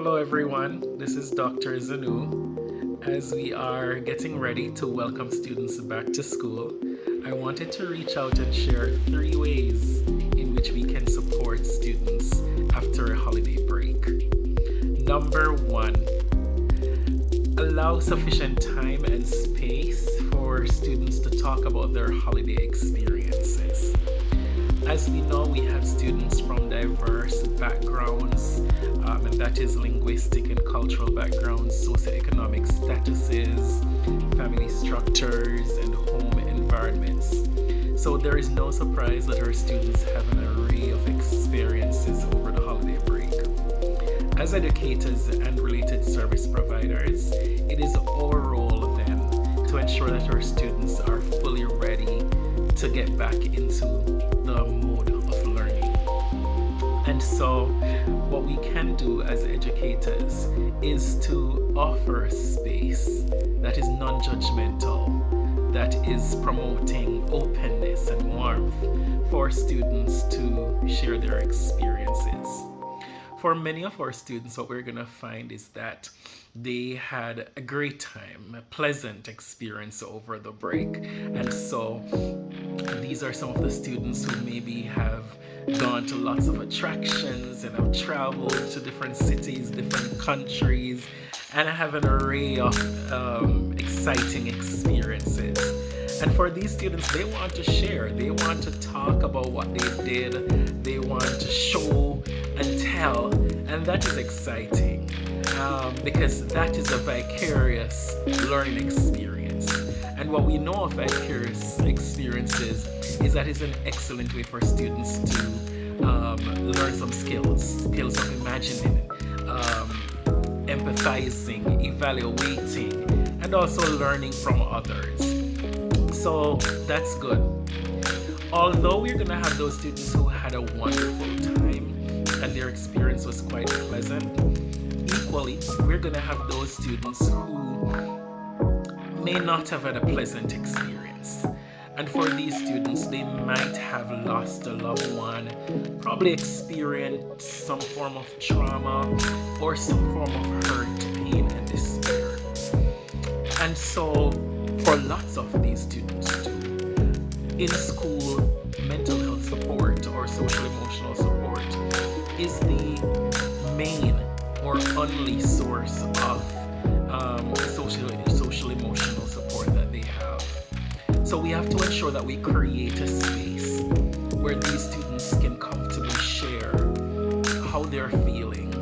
Hello, everyone. This is Dr. Zanu. As we are getting ready to welcome students back to school, I wanted to reach out and share 3 ways in which we can support students after a holiday break. Number one, allow sufficient time and space for students to talk about their holiday experiences. As we know, we have students from diverse backgrounds, and that is linguistic and cultural backgrounds, socioeconomic statuses, family structures, and home environments. So there is no surprise that our students have an array of experiences over the holiday break. As educators and related service providers, it is our role then to ensure that our students are fully ready to get back into the mode of learning. And so, what we can do as educators is to offer a space that is non judgmental, that is promoting openness and warmth for students to share their experiences. For many of our students, what we're going to find is that they had a great time, a pleasant experience over the break. And so these are some of the students who maybe have gone to lots of attractions and have traveled to different cities, different countries, and have an array of exciting experiences. And for these students, they want to share, they want to talk about what they did, they want to show and tell, and that is exciting because that is a vicarious learning experience. And what we know of vicarious experiences is that it's an excellent way for students to learn some skills of imagining, empathizing, evaluating, and also learning from others. So that's good. Although we're going to have those students who had a wonderful time and their experience was quite pleasant, equally, we're going to have those students who may not have had a pleasant experience. And for these students, they might have lost a loved one, probably experienced some form of trauma or some form of hurt, pain, and despair. And so, for lots of these students too, in school, mental health support or social emotional support is the main or only source of social emotional support that they have. So we have to ensure that we create a space where these students can comfortably share how they're feeling,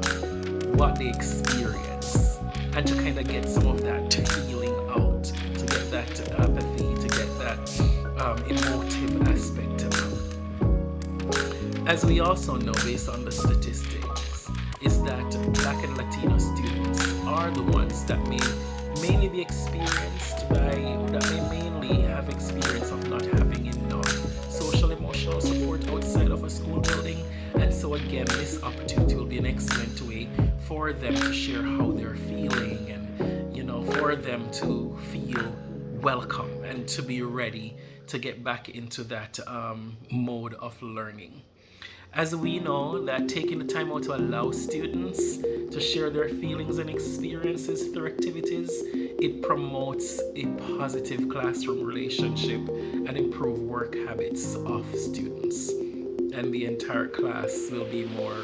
what they experience, and to kind of get some of that feeling out, to get that apathy, to get that emotive aspect out. As we also know, based on the statistics, is that Black and Latino students are the ones that may mainly be experienced by, that may mainly have experience of not having enough social emotional support outside of a school building. And so again, this opportunity will be an excellent way for them to share how they're feeling and, for them to feel welcome and to be ready to get back into that mode of learning. As we know that taking the time out to allow students to share their feelings and experiences through activities, it promotes a positive classroom relationship and improve work habits of students. And the entire class will be more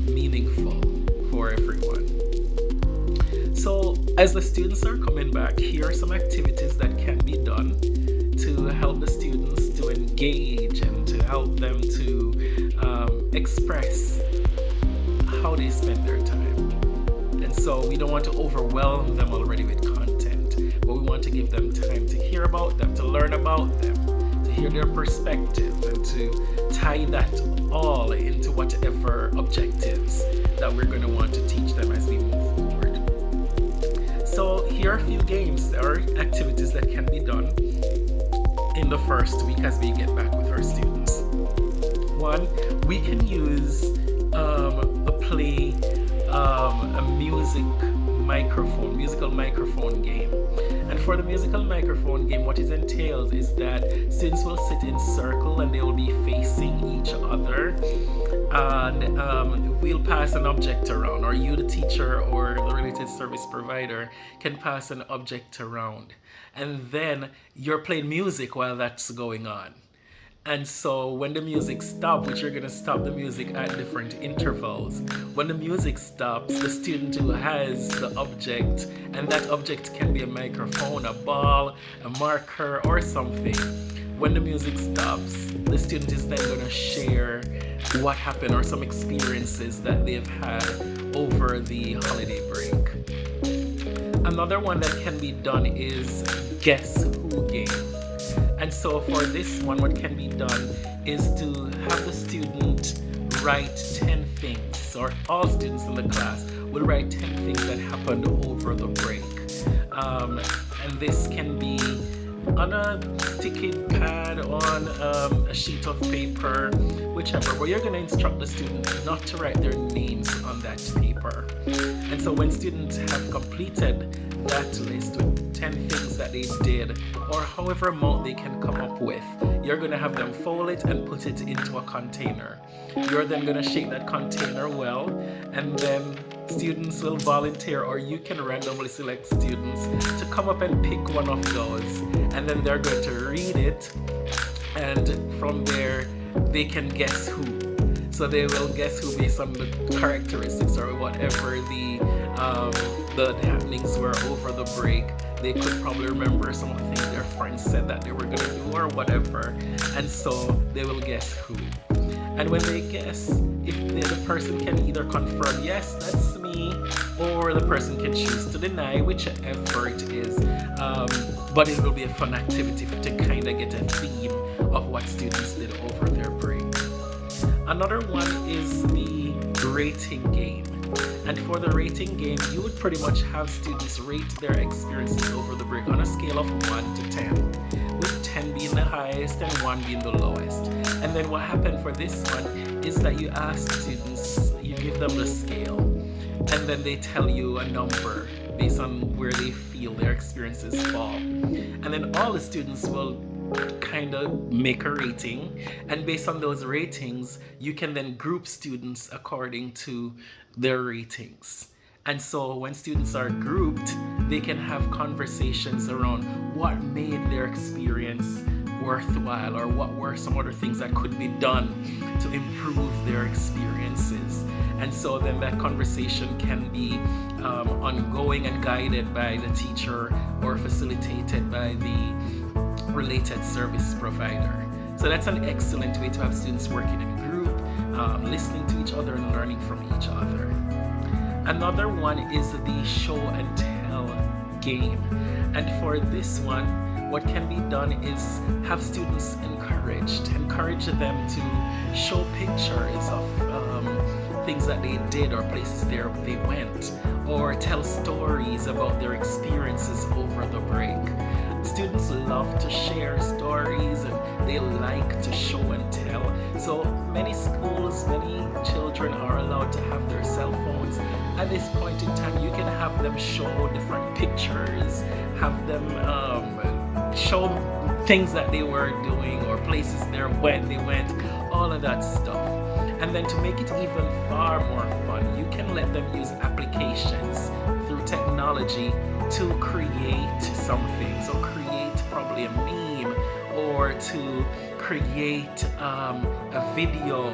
meaningful for everyone. So as the students are coming back, here are some activities that can be done to help the students to engage and to help them to express how they spend their time. And so we don't want to overwhelm them already with content, but we want to give them time to hear about them, to learn about them, to hear their perspective, and to tie that all into whatever objectives that we're going to want to teach them as we move forward. So here are a few games or activities that can be done in the first week as we get back with our students. One, we can use a musical microphone game. And for the musical microphone game, what it entails is that students will sit in circle and they will be facing each other, and we'll pass an object around, or you, the teacher, or the related service provider, can pass an object around, and then you're playing music while that's going on. And so when the music stops, which you're gonna stop the music at different intervals, when the music stops, the student who has the object, and that object can be a microphone, a ball, a marker, or something. When the music stops, the student is then gonna share what happened or some experiences that they've had over the holiday break. Another one that can be done is guess who game. And so for this one, what can be done is to have the student write 10 things, or all students in the class will write 10 things that happened over the break. And this can be on a sticky pad, on a sheet of paper, whichever, but you're going to instruct the student not to write their names on that paper. And so when students have completed that list with 10 things that they did, or however amount they can come up with, you're going to have them fold it and put it into a container. You're then going to shake that container well, and then students will volunteer, or you can randomly select students to come up and pick one of those, and then they're going to read it, and from there they can guess who. So they will guess who based on the characteristics or whatever the happenings were over the break. They could probably remember some of the things their friends said that they were going to do or whatever, and so they will guess who. And when they guess, if the person can either confirm, yes, that's me, or the person can choose to deny, whichever it is. But it will be a fun activity to kind of get a theme of what students did over their break. Another one is the rating game. And for the rating game, you would pretty much have students rate their experiences over the break on a scale of 1 to 10, with 10 being the highest and 1 being the lowest. And then what happened for this one is that you ask students, you give them the scale, and then they tell you a number based on where they feel their experiences fall. And then all the students will kind of make a rating, and based on those ratings, you can then group students according to their ratings. And so when students are grouped, they can have conversations around what made their experience worthwhile, or what were some other things that could be done to improve their experiences. And so then that conversation can be ongoing and guided by the teacher, or facilitated by the related service provider. So that's an excellent way to have students working in a group, listening to each other and learning from each other. Another one is the show and tell game. And for this one, what can be done is have students encourage them to show pictures of things that they did or places they went, or tell stories about their experiences over the break. Students love to share stories, and they like to show and tell. So many schools, many children are allowed to have their cell phones. At this point in time, you can have them show different pictures, have them show things that they were doing, or places they went, all of that stuff. And then to make it even far more fun, you can let them use applications through technology to create something. So create probably a meme, or to create a video,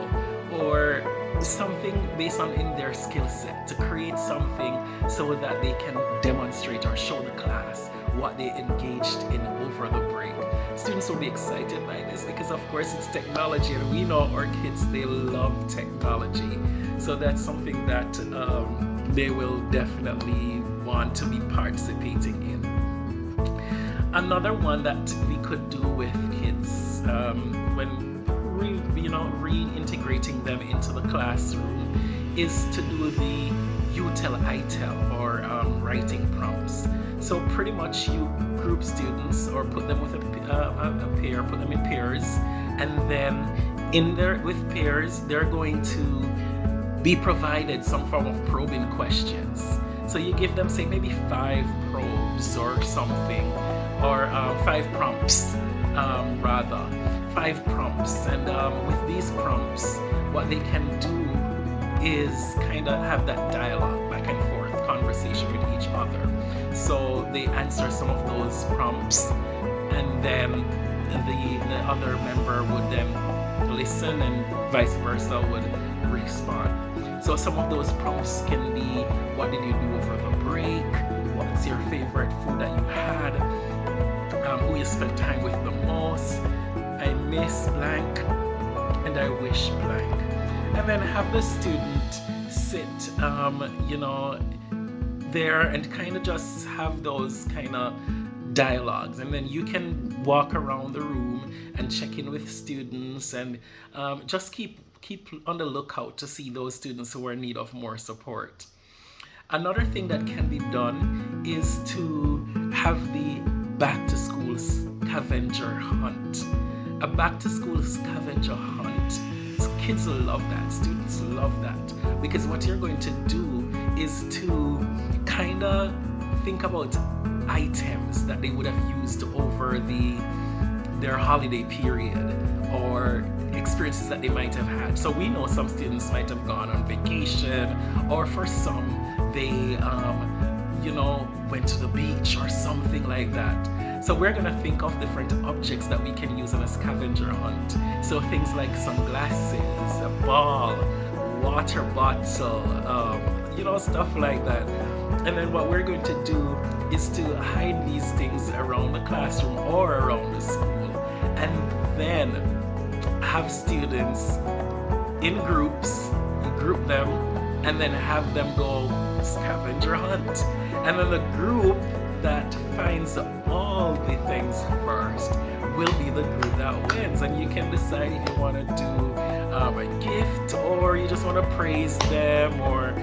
or something based on in their skill set, to create something so that they can demonstrate or show the class what they engaged in over the break. Students will be excited by this because of course it's technology, and we know our kids, they love technology. So that's something that they will definitely want to be participating in. Another one that we could do with kids when reintegrating them into the classroom is to do the you tell I tell, or writing prompts. So pretty much you group students, or put them with a pair, put them in pairs, and then with pairs they're going to be provided some form of probing questions. So you give them, say, maybe 5 probes or something, or 5 prompts, rather. 5 prompts. And with these prompts, what they can do is kind of have that dialogue, back and forth conversation with each other. So they answer some of those prompts, and then the other member would then listen, and vice versa would respond. So some of those prompts can be, what did you do over the break? What's your favorite food that you had? Who you spent time with the most? I miss blank and I wish blank. And then have the student sit, there and kind of just have those kind of dialogues. And then you can walk around the room and check in with students, and just keep on the lookout to see those students who are in need of more support. Another thing that can be done is to have the back to school scavenger hunt. A back to school scavenger hunt. Kids love that, students love that, because what you're going to do is to kind of think about items that they would have used over their holiday period, or experiences that they might have had. So we know some students might have gone on vacation, or for some they went to the beach or something like that. So we're gonna think of different objects that we can use in a scavenger hunt. So things like sunglasses, a ball, water bottle, stuff like that. And then what we're going to do is to hide these things around the classroom or around the school, and then have students in groups, group them, and then have them go scavenger hunt. And then the group that finds all the things first will be the group that wins. And you can decide if you want to do a gift, or you just want to praise them, or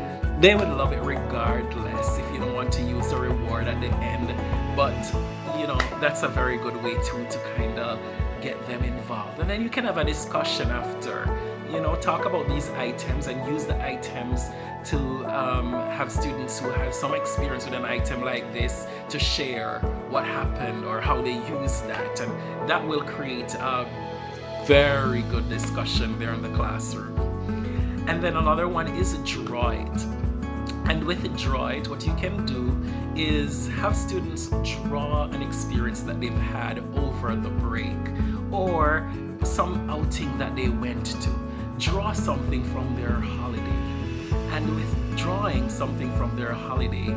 they would love it regardless if you don't want to use a reward at the end. But that's a very good way to kind of get them involved. And then you can have a discussion after, talk about these items and use the items to have students who have some experience with an item like this to share what happened or how they use that. And that will create a very good discussion there in the classroom. And then another one is draw it. And with a draw it, what you can do is have students draw an experience that they've had over the break, or some outing that they went to. Draw something from their holiday. And with drawing something from their holiday,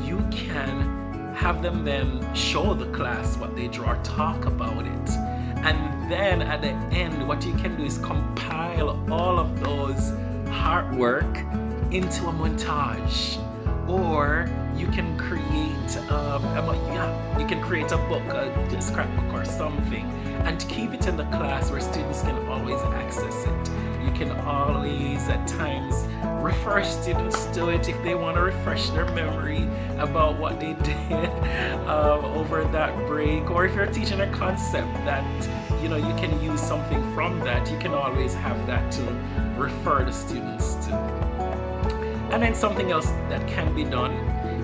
you can have them then show the class what they draw, talk about it. And then at the end, what you can do is compile all of those artwork into a montage. Or you can create you can create a book, a scrapbook or something, and keep it in the class where students can always access it. You can always at times refer students to it if they want to refresh their memory about what they did over that break. Or if you're teaching a concept that you can use something from that, you can always have that to refer the students to. And then something else that can be done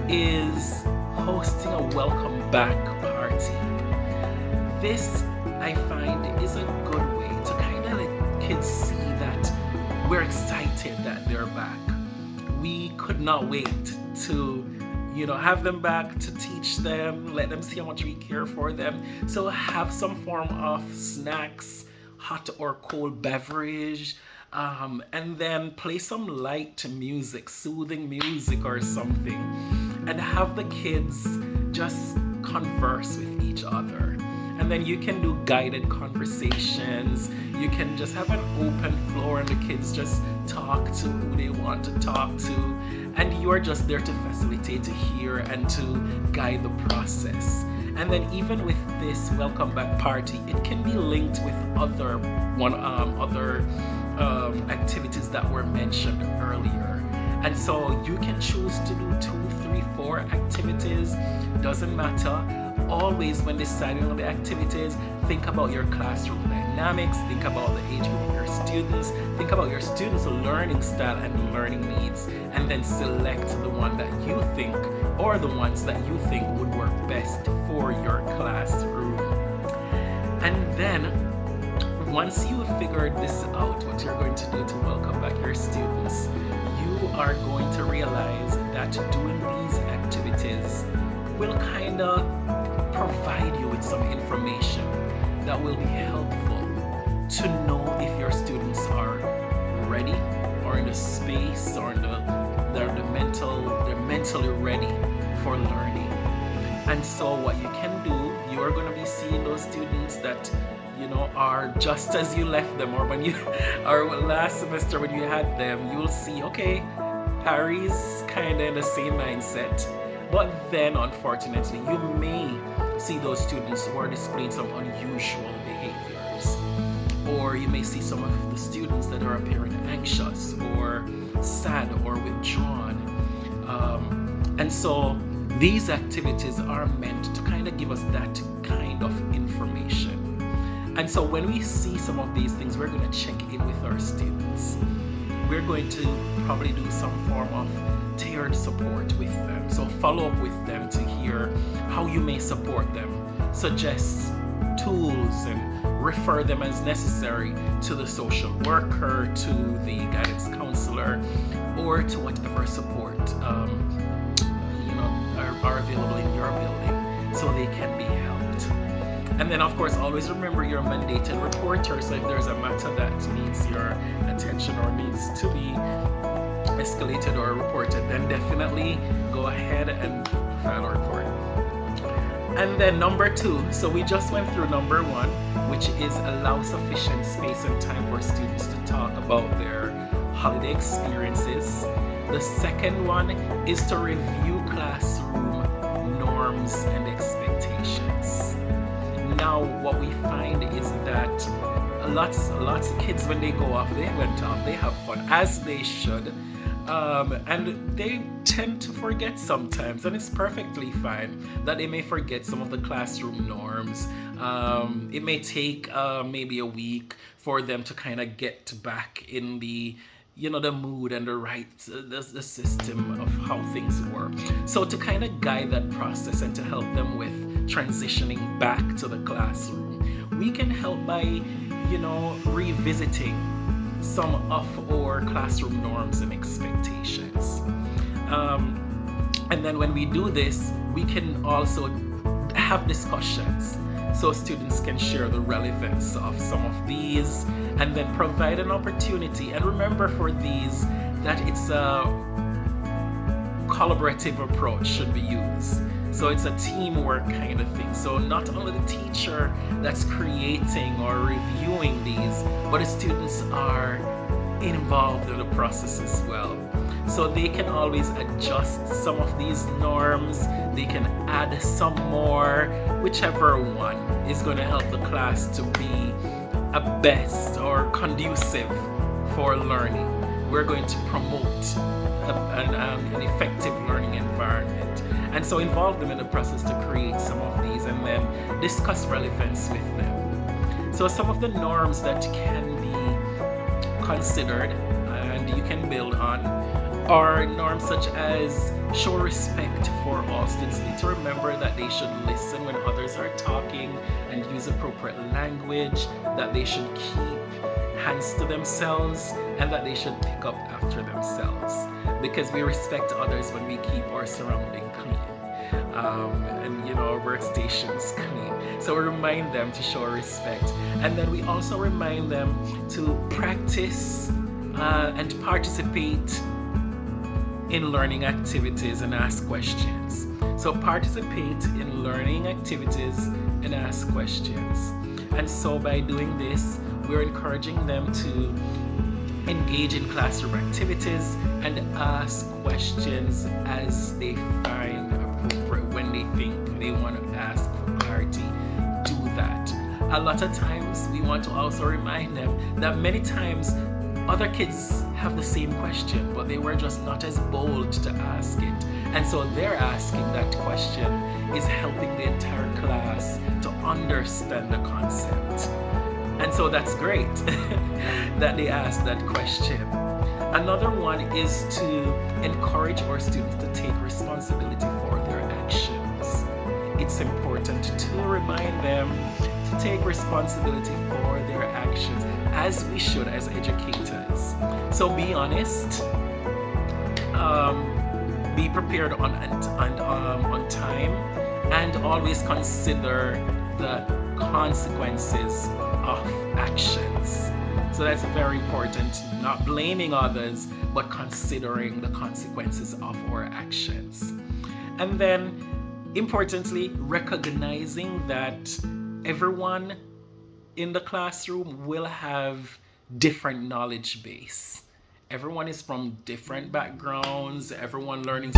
is hosting a welcome back party. This, I find, is a good way to kind of let kids see that we're excited that they're back. We could not wait to have them back, to teach them, let them see how much we care for them. So have some form of snacks, hot or cold beverage, and then play some light music, soothing music or something, and have the kids just converse with each other. And then you can do guided conversations. You can just have an open floor and the kids just talk to who they want to talk to. And you're just there to facilitate, to hear, and to guide the process. And then even with this welcome back party, it can be linked with other activities that were mentioned earlier. And so you can choose to do 2, 3, 4 activities. Doesn't matter. Always when deciding on the activities, think about your classroom dynamics, think about the age group of your students, think about your students' learning style and learning needs, and then select the one that you think, or the ones that you think would work best for your class. And then once you have figured this out, what you're going to do to welcome back your students, you are going to realize that doing these activities will kind of provide you with some information that will be helpful to know if your students are ready or in the space or in they're mentally ready for learning. And so what you can do, you are going to be seeing those students that are just as you left them, or when you or last semester when you had them, you will see, okay, Harry's kind of in the same mindset. But then unfortunately you may see those students who are displaying some unusual behaviors, or you may see some of the students that are appearing anxious or sad or withdrawn. And so these activities are meant to kind of give us that kind of information. And so when we see some of these things, we're going to check in with our students. We're going to probably do some form of tiered support with them. So follow up with them to hear how you may support them, suggest tools, and refer them as necessary to the social worker, to the guidance counselor, or to whatever support are available in your building so they can be helped. And then, of course, always remember you're a mandated reporter. So if there's a matter that needs your attention or needs to be escalated or reported, then definitely go ahead and file a report. And then number 2, so we just went through number 1, which is allow sufficient space and time for students to talk about their holiday experiences. The second one is to review classroom norms and expectations. Now, what we find is that lots of kids, when they go off, they have fun, as they should. And they tend to forget sometimes, and it's perfectly fine that they may forget some of the classroom norms. It may take maybe a week for them to kind of get back in the mood and the system of how things work. So to kind of guide that process and to help them with transitioning back to the classroom, we can help by revisiting some of our classroom norms and expectations. And then when we do this, we can also have discussions so students can share the relevance of some of these, and then provide an opportunity. And remember for these that it's a collaborative approach should be used. So it's a teamwork kind of thing. So not only the teacher that's creating or reviewing these, but the students are involved in the process as well. So they can always adjust some of these norms, they can add some more, whichever one is going to help the class to be a best or conducive for learning. We're going to promote an effective learning environment. And so involve them in the process to create some of these and then discuss relevance with them. So some of the norms that can be considered and you can build on are norms such as show respect for all. Students need to remember that they should listen when others are talking and use appropriate language, that they should keep hands to themselves, and that they should pick up after themselves, because we respect others when we keep our surrounding clean and our workstations clean. So we remind them to show respect, and then we also remind them to practice and participate in learning activities and ask questions. So participate in learning activities and ask questions. And so by doing this, we're encouraging them to engage in classroom activities and ask questions as they find appropriate. When they think they want to ask for clarity, do that. A lot of times we want to also remind them that many times other kids have the same question, but they were just not as bold to ask it. And so they're asking that question is helping the entire class to understand the concept. And so that's great that they asked that question. Another one is to encourage our students to take responsibility for their actions. It's important to remind them to take responsibility for their actions, as we should as educators. So be honest, be prepared on time, and always consider the consequences of actions. So that's very important, not blaming others, but considering the consequences of our actions. And then, importantly, recognizing that everyone in the classroom will have different knowledge base. Everyone is from different backgrounds, everyone learning.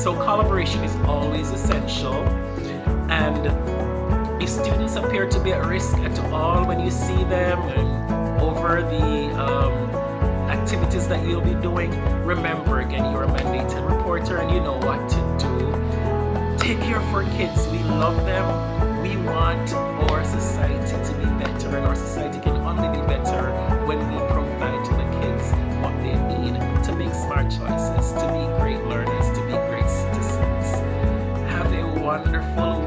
So collaboration is always essential. And if students appear to be at risk at all when you see them and over the activities that you'll be doing, remember again, you're a mandated reporter and you know what to do. Take care of our kids. We love them. We want our society to be better, and our society can only be better when we provide to the kids what they need to make smart choices, to be great learners, to be great citizens. Have a wonderful